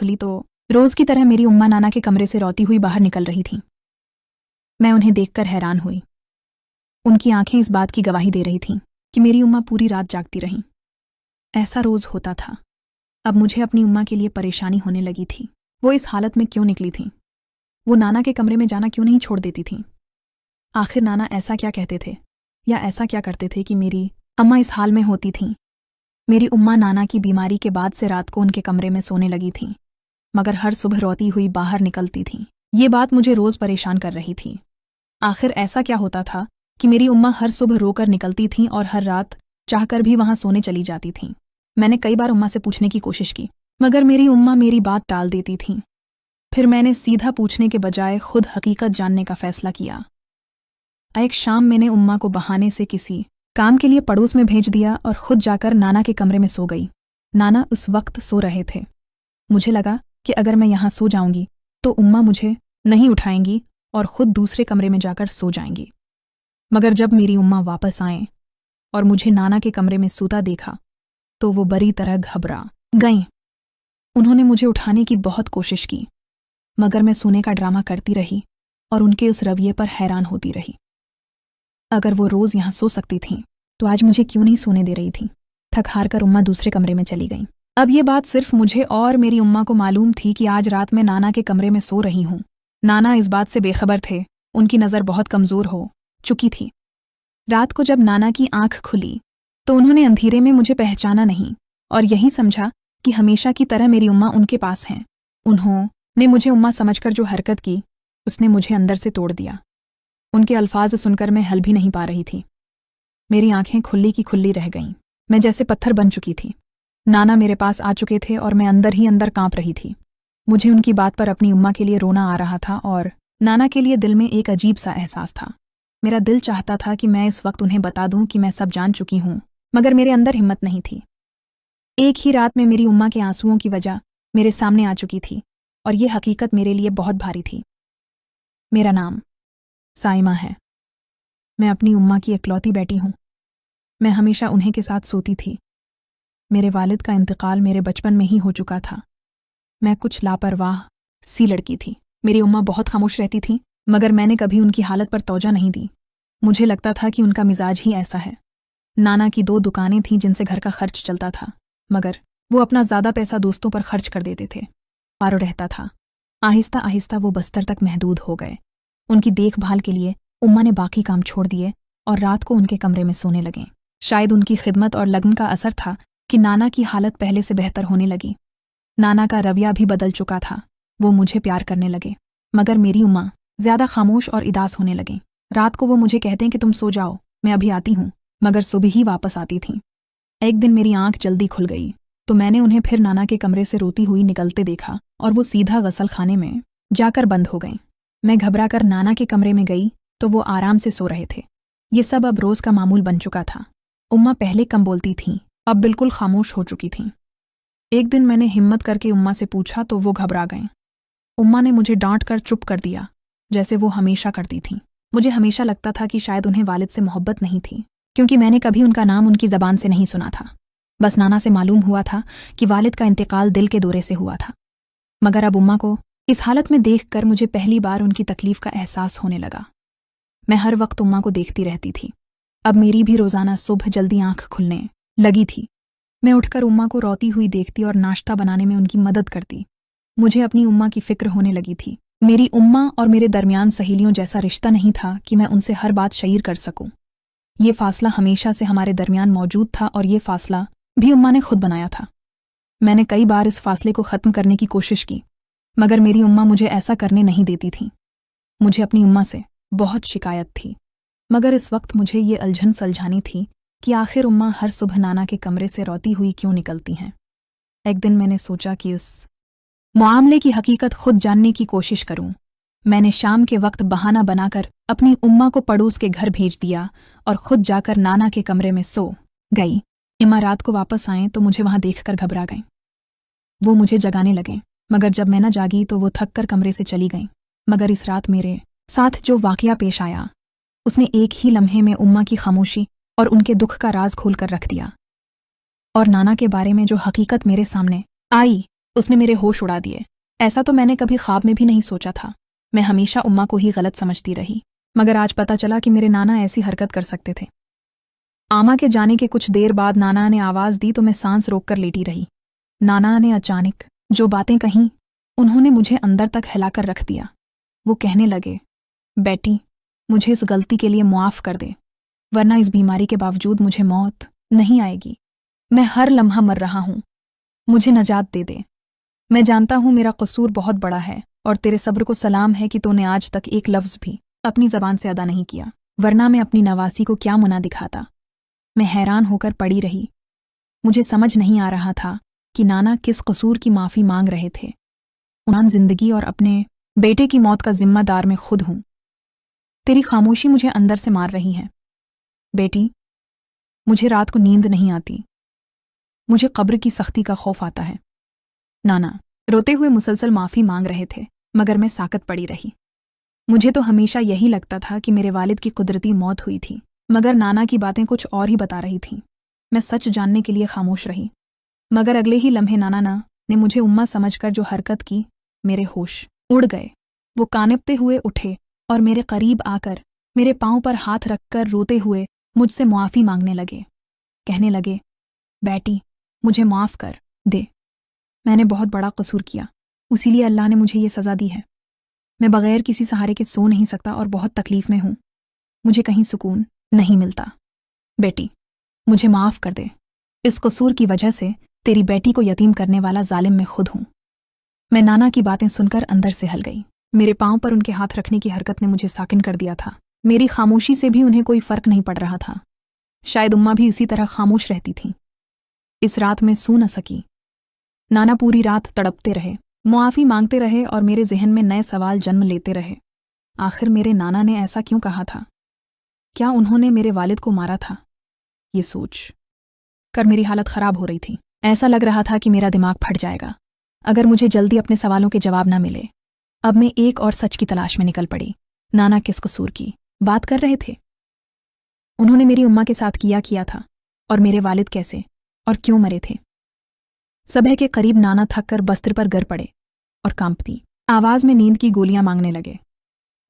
खुली तो रोज की तरह मेरी उम्मा नाना के कमरे से रोती हुई बाहर निकल रही थीं। मैं उन्हें देखकर हैरान हुई। उनकी आंखें इस बात की गवाही दे रही थीं कि मेरी उम्मा पूरी रात जागती रहीं। ऐसा रोज होता था। अब मुझे अपनी उम्मा के लिए परेशानी होने लगी थी। वो इस हालत में क्यों निकली थीं? वो नाना के कमरे में जाना क्यों नहीं छोड़ देती थीं? आखिर नाना ऐसा क्या कहते थे या ऐसा क्या करते थे कि मेरी अम्मा इस हाल में होती थीं? मेरी उम्मा नाना की बीमारी के बाद से रात को उनके कमरे में सोने लगी थीं, मगर हर सुबह रोती हुई बाहर निकलती थीं। ये बात मुझे रोज परेशान कर रही थी। आखिर ऐसा क्या होता था कि मेरी उम्मा हर सुबह रोकर निकलती थीं और हर रात चाहकर भी वहां सोने चली जाती थीं? मैंने कई बार उम्मा से पूछने की कोशिश की, मगर मेरी उम्मा मेरी बात टाल देती थीं। फिर मैंने सीधा पूछने के बजाय खुद हकीकत जानने का फैसला किया। एक शाम मैंने उम्मा को बहाने से किसी काम के लिए पड़ोस में भेज दिया और खुद जाकर नाना के कमरे में सो गई। नाना उस वक्त सो रहे थे। मुझे लगा कि अगर मैं यहाँ सो जाऊंगी तो उम्मा मुझे नहीं उठाएंगी और खुद दूसरे कमरे में जाकर सो जाएंगी। मगर जब मेरी उम्मा वापस आए और मुझे नाना के कमरे में सोता देखा तो वो बुरी तरह घबरा गईं। उन्होंने मुझे उठाने की बहुत कोशिश की, मगर मैं सोने का ड्रामा करती रही और उनके उस रवैये पर हैरान होती रही। अगर वो रोज यहाँ सो सकती थीं तो आज मुझे क्यों नहीं सोने दे रही थीं? थक हार कर उम्मा दूसरे कमरे में चली गईं। अब ये बात सिर्फ मुझे और मेरी उम्मा को मालूम थी कि आज रात मैं नाना के कमरे में सो रही हूँ। नाना इस बात से बेखबर थे। उनकी नज़र बहुत कमज़ोर हो चुकी थी। रात को जब नाना की आंख खुली तो उन्होंने अंधेरे में मुझे पहचाना नहीं और यही समझा कि हमेशा की तरह मेरी उम्मा उनके पास हैं। उन्होंने मुझे उम्मा समझकर जो हरकत की उसने मुझे अंदर से तोड़ दिया। उनके अल्फाज सुनकर मैं हल भी नहीं पा रही थी। मेरी आंखें खुली की खुली रह गईं। मैं जैसे पत्थर बन चुकी थी। नाना मेरे पास आ चुके थे और मैं अंदर ही अंदर कांप रही थी। मुझे उनकी बात पर अपनी उम्मा के लिए रोना आ रहा था और नाना के लिए दिल में एक अजीब सा एहसास था। मेरा दिल चाहता था कि मैं इस वक्त उन्हें बता दूं कि मैं सब जान चुकी हूं, मगर मेरे अंदर हिम्मत नहीं थी। एक ही रात में मेरी उम्मा के आंसुओं की वजह मेरे सामने आ चुकी थी और ये हकीकत मेरे लिए बहुत भारी थी। मेरा नाम साइमा है। मैं अपनी उम्मा की इकलौती बेटी हूँ। मैं हमेशा उन्हीं के साथ सोती थी। मेरे वालिद का इंतकाल मेरे बचपन में ही हो चुका था। मैं कुछ लापरवाह सी लड़की थी। मेरी उम्मा बहुत खामोश रहती थी, मगर मैंने कभी उनकी हालत पर तौजा नहीं दी। मुझे लगता था कि उनका मिजाज ही ऐसा है। नाना की 2 दुकानें थीं जिनसे घर का खर्च चलता था, मगर वो अपना ज़्यादा पैसा दोस्तों पर खर्च कर देते थे। पारो रहता था। आहिस्ता आहिस्ता वो बस्तर तक महदूद हो गए। उनकी देखभाल के लिए उम्मा ने बाकी काम छोड़ दिए और रात को उनके कमरे में सोने लगे। शायद उनकी खिदमत और लगन का असर था कि नाना की हालत पहले से बेहतर होने लगी। नाना का रवैया भी बदल चुका था। वो मुझे प्यार करने लगे, मगर मेरी उम्मा ज़्यादा खामोश और उदास होने लगी। रात को वो मुझे कहते कि तुम सो जाओ, मैं अभी आती हूँ, मगर सुबह ही वापस आती थीं। एक दिन मेरी आंख जल्दी खुल गई तो मैंने उन्हें फिर नाना के कमरे से रोती हुई निकलते देखा और वो सीधा गसल खाने में जाकर बंद हो गईं। मैं घबराकर नाना के कमरे में गई तो वो आराम से सो रहे थे। ये सब अब रोज़ का मामूल बन चुका था। उम्मा पहले कम बोलती थीं, अब बिल्कुल खामोश हो चुकी थीं। एक दिन मैंने हिम्मत करके उम्मा से पूछा तो वो घबरा गईं। उम्मा ने मुझे डांट कर चुप कर दिया, जैसे वो हमेशा करती थीं। मुझे हमेशा लगता था कि शायद उन्हें वालिद से मोहब्बत नहीं थी, क्योंकि मैंने कभी उनका नाम उनकी ज़बान से नहीं सुना था। बस नाना से मालूम हुआ था कि वालिद का इंतकाल दिल के दौरे से हुआ था। मगर अब उम्मा को इस हालत में देखकर मुझे पहली बार उनकी तकलीफ का एहसास होने लगा। मैं हर वक्त उम्मा को देखती रहती थी। अब मेरी भी रोज़ाना सुबह जल्दी आंख खुलने लगी थी। मैं उठकर उम्मा को रोती हुई देखती और नाश्ता बनाने में उनकी मदद करती। मुझे अपनी उम्मा की फिक्र होने लगी थी। मेरी उम्मा और मेरे दरमियान सहेलियों जैसा रिश्ता नहीं था कि मैं उनसे हर बात शेयर कर सकूं। ये फासला हमेशा से हमारे दरमियान मौजूद था और ये फासला भी उम्मा ने खुद बनाया था। मैंने कई बार इस फासले को ख़त्म करने की कोशिश की, मगर मेरी उम्मा मुझे ऐसा करने नहीं देती थी। मुझे अपनी उम्मा से बहुत शिकायत थी, मगर इस वक्त मुझे ये उलझन सुलझानी थी कि आखिर उम्मा हर सुबह नाना के कमरे से रोती हुई क्यों निकलती हैं। एक दिन मैंने सोचा कि उस मामले की हकीकत खुद जानने की कोशिश करूं। मैंने शाम के वक्त बहाना बनाकर अपनी उम्मा को पड़ोस के घर भेज दिया और खुद जाकर नाना के कमरे में सो गई। इम्मा रात को वापस आए तो मुझे वहां देखकर घबरा गईं। वो मुझे जगाने लगे, मगर जब मैं न जागी तो वो थक कर कमरे से चली गईं। मगर इस रात मेरे साथ जो वाकया पेश आया उसने एक ही लम्हे में उम्मा की खामोशी और उनके दुख का राज खोल कर रख दिया। और नाना के बारे में जो हकीकत मेरे सामने आई उसने मेरे होश उड़ा दिए। ऐसा तो मैंने कभी ख्वाब में भी नहीं सोचा था। मैं हमेशा उम्मा को ही गलत समझती रही, मगर आज पता चला कि मेरे नाना ऐसी हरकत कर सकते थे। आमा के जाने के कुछ देर बाद नाना ने आवाज़ दी तो मैं सांस रोककर लेटी रही। नाना ने अचानक जो बातें कहीं, उन्होंने मुझे अंदर तक हिलाकर रख दिया। वो कहने लगे, बेटी, मुझे इस गलती के लिए मुआफ़ कर दे, वरना इस बीमारी के बावजूद मुझे मौत नहीं आएगी। मैं हर लम्हा मर रहा हूँ, मुझे नजात दे दे। मैं जानता हूँ मेरा कसूर बहुत बड़ा है और तेरे सब्र को सलाम है कि तूने आज तक एक लफ्ज़ भी अपनी ज़बान से अदा नहीं किया, वरना मैं अपनी नवासी को क्या मुना दिखाता। मैं हैरान होकर पड़ी रही। मुझे समझ नहीं आ रहा था कि नाना किस कसूर की माफ़ी मांग रहे थे। उन्हां जिंदगी और अपने बेटे की मौत का जिम्मेदार मैं खुद हूँ। तेरी खामोशी मुझे अंदर से मार रही है। बेटी, मुझे रात को नींद नहीं आती, मुझे कब्र की सख्ती का खौफ आता है। नाना रोते हुए मुसलसल माफ़ी मांग रहे थे, मगर मैं साकत पड़ी रही। मुझे तो हमेशा यही लगता था कि मेरे वालिद की कुदरती मौत हुई थी, मगर नाना की बातें कुछ और ही बता रही थीं। मैं सच जानने के लिए खामोश रही, मगर अगले ही लम्हे नाना ने मुझे उम्मा समझकर जो हरकत की, मेरे होश उड़ गए। वो कानिपते हुए उठे और मेरे करीब आकर मेरे पाँव पर हाथ रखकर रोते हुए मुझसे मुआफ़ी मांगने लगे। कहने लगे, बेटी, मुझे माफ़ कर दे, मैंने बहुत बड़ा कसूर किया, इसीलिए अल्लाह ने मुझे ये सज़ा दी है। मैं बग़ैर किसी सहारे के सो नहीं सकता और बहुत तकलीफ़ में हूँ, मुझे कहीं सुकून नहीं मिलता। बेटी, मुझे माफ़ कर दे, इस कसूर की वजह से तेरी बेटी को यतीम करने वाला जालिम मैं खुद हूँ। मैं नाना की बातें सुनकर अंदर से हल गई। मेरे पाँव पर उनके हाथ रखने की हरकत ने मुझे साकिन कर दिया था। मेरी खामोशी से भी उन्हें कोई फ़र्क नहीं पड़ रहा था। शायद उम्मा भी इसी तरह खामोश रहती थी। इस रात में सो न सकी। नाना पूरी रात तड़पते रहे, मुआफ़ी मांगते रहे और मेरे जहन में नए सवाल जन्म लेते रहे। आखिर मेरे नाना ने ऐसा क्यों कहा था? क्या उन्होंने मेरे वालिद को मारा था? ये सोच कर मेरी हालत ख़राब हो रही थी। ऐसा लग रहा था कि मेरा दिमाग फट जाएगा अगर मुझे जल्दी अपने सवालों के जवाब न मिले। अब मैं एक और सच की तलाश में निकल पड़ी। नाना किस कसूर की बात कर रहे थे? उन्होंने मेरी उम्मा के साथ किया था, और मेरे वालिद कैसे और क्यों मरे थे? सुबह के करीब नाना थक कर बस्तर पर गिर पड़े और कांपती आवाज़ में नींद की गोलियां मांगने लगे।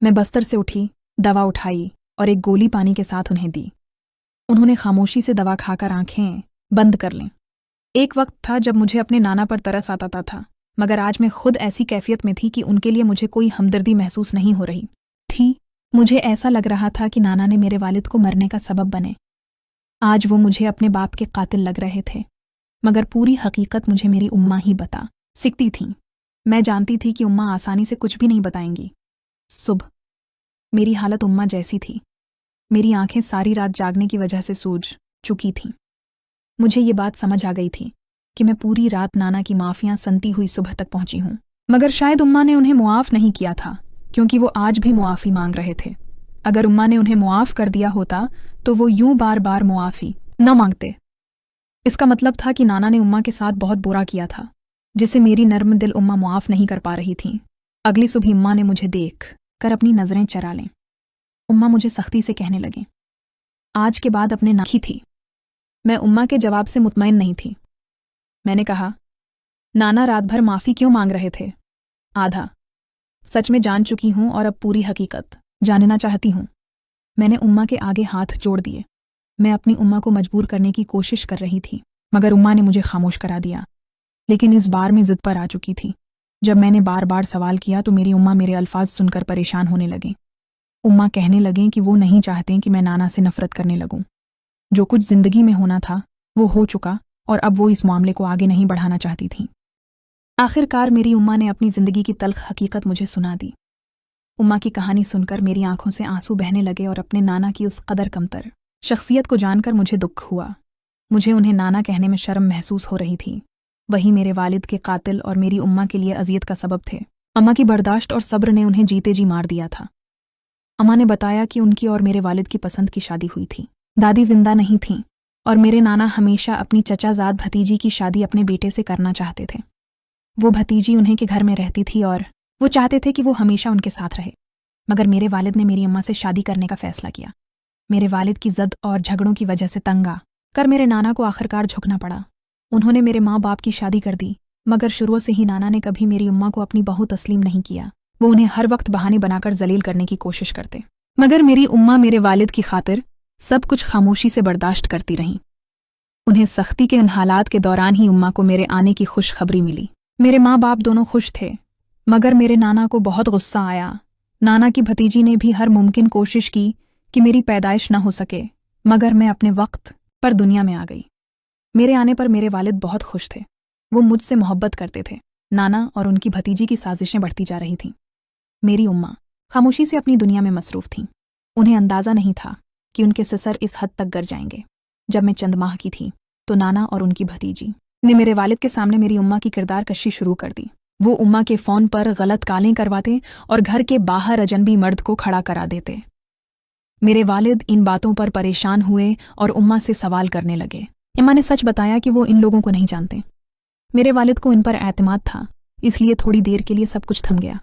मैं बस्तर से उठी, दवा उठाई और एक गोली पानी के साथ उन्हें दी। उन्होंने खामोशी से दवा खाकर आंखें बंद कर लें। एक वक्त था जब मुझे अपने नाना पर तरस आता था, मगर आज मैं खुद ऐसी कैफियत में थी कि उनके लिए मुझे कोई हमदर्दी महसूस नहीं हो रही थी। मुझे ऐसा लग रहा था कि नाना ने मेरे वालिद को मरने का सबब बने। आज वो मुझे अपने बाप के कातिल लग रहे थे, मगर पूरी हकीकत मुझे मेरी उम्मा ही बता सकती थी। मैं जानती थी कि उम्मा आसानी से कुछ भी नहीं बताएंगी। सुबह मेरी हालत उम्मा जैसी थी। मेरी आंखें सारी रात जागने की वजह से सूज चुकी थीं। मुझे ये बात समझ आ गई थी कि मैं पूरी रात नाना की माफ़ियाँ सनती हुई सुबह तक पहुंची हूँ, मगर शायद उम्मा ने उन्हें मुआफ़ नहीं किया था, क्योंकि वो आज भी मुआफ़ी मांग रहे थे। अगर उम्मा ने उन्हें मुआफ़ कर दिया होता तो वो यूं बार बार मुआफ़ी न मांगते। इसका मतलब था कि नाना ने उम्मा के साथ बहुत बुरा किया था, जिसे मेरी नर्म दिल उम्मा मुआफ़ नहीं कर पा रही थी। अगली सुबह उम्मा ने मुझे देख कर अपनी नज़रें चरा लें। उम्मा मुझे सख्ती से कहने लगे, आज के बाद अपने नाखी थी। मैं उम्मा के जवाब से मुतमईन नहीं थी। मैंने कहा, नाना रात भर माफ़ी क्यों मांग रहे थे? आधा सच में जान चुकी हूं और अब पूरी हकीकत जानना चाहती हूं। मैंने उम्मा के आगे हाथ जोड़ दिए। मैं अपनी उम्मा को मजबूर करने की कोशिश कर रही थी, मगर उम्मा ने मुझे खामोश करा दिया। लेकिन इस बार मैं ज़िद पर आ चुकी थी। जब मैंने बार बार सवाल किया तो मेरी उम्मा मेरे अल्फाज सुनकर परेशान होने लगें। उम्मा कहने लगें कि वो नहीं चाहते कि मैं नाना से नफ़रत करने लगूं। जो कुछ ज़िंदगी में होना था वो हो चुका और अब वो इस मामले को आगे नहीं बढ़ाना चाहती थीं। आखिरकार मेरी उम्मा ने अपनी ज़िंदगी की तल्ख हकीकत मुझे सुना दी। उम्मा की कहानी सुनकर मेरी आंखों से आंसू बहने लगे और अपने नाना की उस कदर कमतर शख्सियत को जानकर मुझे दुख हुआ। मुझे उन्हें नाना कहने में शर्म महसूस हो रही थी। वही मेरे वालिद के कातिल और मेरी उम्मा के लिए अजियत का सबब थे। अम्मा की बर्दाश्त और सब्र ने उन्हें जीते जी मार दिया था। अम्मा ने बताया कि उनकी और मेरे वालिद की पसंद की शादी हुई थी। दादी जिंदा नहीं थीं और मेरे नाना हमेशा अपनी चचाजाद भतीजी की शादी अपने बेटे से करना चाहते थे। वो भतीजी उन्हें के घर में रहती थी और वो चाहते थे कि वो हमेशा उनके साथ रहे, मगर मेरे वालिद ने मेरी अम्मा से शादी करने का फैसला किया। मेरे वालिद की ज़द और झगड़ों की वजह से तंग आ कर मेरे नाना को आखिरकार झुकना पड़ा। उन्होंने मेरे माँ बाप की शादी कर दी मगर शुरू से ही नाना ने कभी मेरी उम्मा को अपनी बहू तस्लीम नहीं किया। वो उन्हें हर वक्त बहाने बनाकर जलील करने की कोशिश करते, मगर मेरी उम्मा मेरे वालिद की खातिर सब कुछ खामोशी से बर्दाश्त करती रहीं। उन्हें सख्ती के उन हालात के दौरान ही उम्मा को मेरे आने की खुशखबरी मिली। मेरे माँ बाप दोनों खुश थे, मगर मेरे नाना को बहुत गुस्सा आया। नाना की भतीजी ने भी हर मुमकिन कोशिश की कि मेरी पैदाइश न हो सके, मगर मैं अपने वक्त पर दुनिया में आ गई। मेरे आने पर मेरे वालिद बहुत खुश थे। वो मुझसे मोहब्बत करते थे। नाना और उनकी भतीजी की साजिशें बढ़ती जा रही थीं। मेरी उम्मा खामोशी से अपनी दुनिया में मसरूफ़ थीं। उन्हें अंदाज़ा नहीं था कि उनके ससर इस हद तक गर जाएंगे। जब मैं चंद माह की थी तो नाना और उनकी भतीजी ने मेरे वालिद के सामने मेरी उम्मा की किरदार कशी शुरू कर दी। वो उम्मा के फ़ोन पर गलत कालें करवाते और घर के बाहर अजनबी मर्द को खड़ा करा देते। मेरे वालिद इन बातों पर परेशान हुए और उम्मा से सवाल करने लगे। इम्मा ने सच बताया कि वो इन लोगों को नहीं जानते। मेरे वालिद को इन पर एतमाद था, इसलिए थोड़ी देर के लिए सब कुछ थम गया,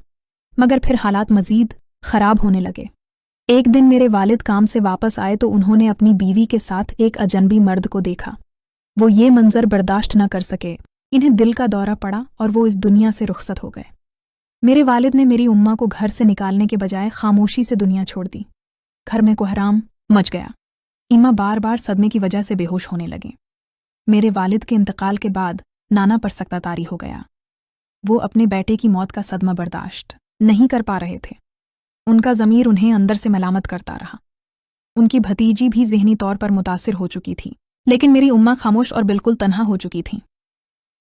मगर फिर हालात मज़ीद ख़राब होने लगे। एक दिन मेरे वालिद काम से वापस आए तो उन्होंने अपनी बीवी के साथ एक अजनबी मर्द को देखा। वो ये मंजर बर्दाश्त न कर सके। इन्हें दिल का दौरा पड़ा और वो इस दुनिया से रुखसत हो गए। मेरे वालिद ने मेरी उम्मा को घर से निकालने के बजाय खामोशी से दुनिया छोड़ दी। घर में कोहराम मच गया। इम्मा बार बार सदमे की वजह से बेहोश होने लगे। मेरे वालिद के इंतकाल के बाद नाना पर सख्तातारी हो गया। वो अपने बेटे की मौत का सदमा बर्दाश्त नहीं कर पा रहे थे। उनका ज़मीर उन्हें अंदर से मलामत करता रहा। उनकी भतीजी भी ज़हनी तौर पर मुतासिर हो चुकी थी, लेकिन मेरी उम्मा खामोश और बिल्कुल तन्हा हो चुकी थी।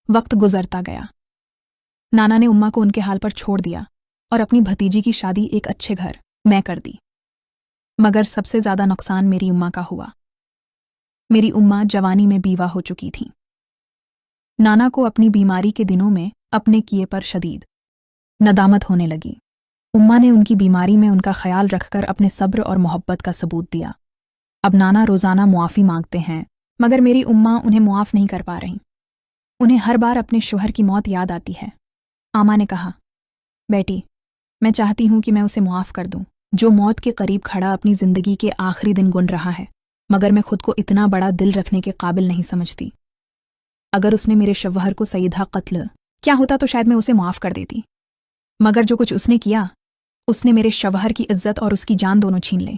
वक्त गुजरता गया। नाना ने उम्मा को उनके हाल पर छोड़ दिया और अपनी भतीजी की शादी एक अच्छे घर में कर दी। मगर सबसे ज़्यादा नुकसान मेरी उम्मा का हुआ। मेरी उम्मा जवानी में बीवा हो चुकी थी। नाना को अपनी बीमारी के दिनों में अपने किए पर शदीद नदामत होने लगी। उम्मा ने उनकी बीमारी में उनका ख्याल रखकर अपने सब्र और मोहब्बत का सबूत दिया। अब नाना रोज़ाना मुआफ़ी मांगते हैं, मगर मेरी उम्मा उन्हें मुआफ़ नहीं कर पा रही। उन्हें हर बार अपने शोहर की मौत याद आती है। आमा ने कहा, बेटी, मैं चाहती हूँ कि मैं उसे मुआफ़ कर दूँ, जो मौत के करीब खड़ा अपनी ज़िंदगी के आखिरी दिन गुन रहा है, मगर मैं खुद को इतना बड़ा दिल रखने के काबिल नहीं समझती। अगर उसने मेरे शवहर को सईदा कत्ल क्या होता तो शायद मैं उसे मुआफ़ कर देती, मगर जो कुछ उसने किया, उसने मेरे शवहर की इज्जत और उसकी जान दोनों छीन ले।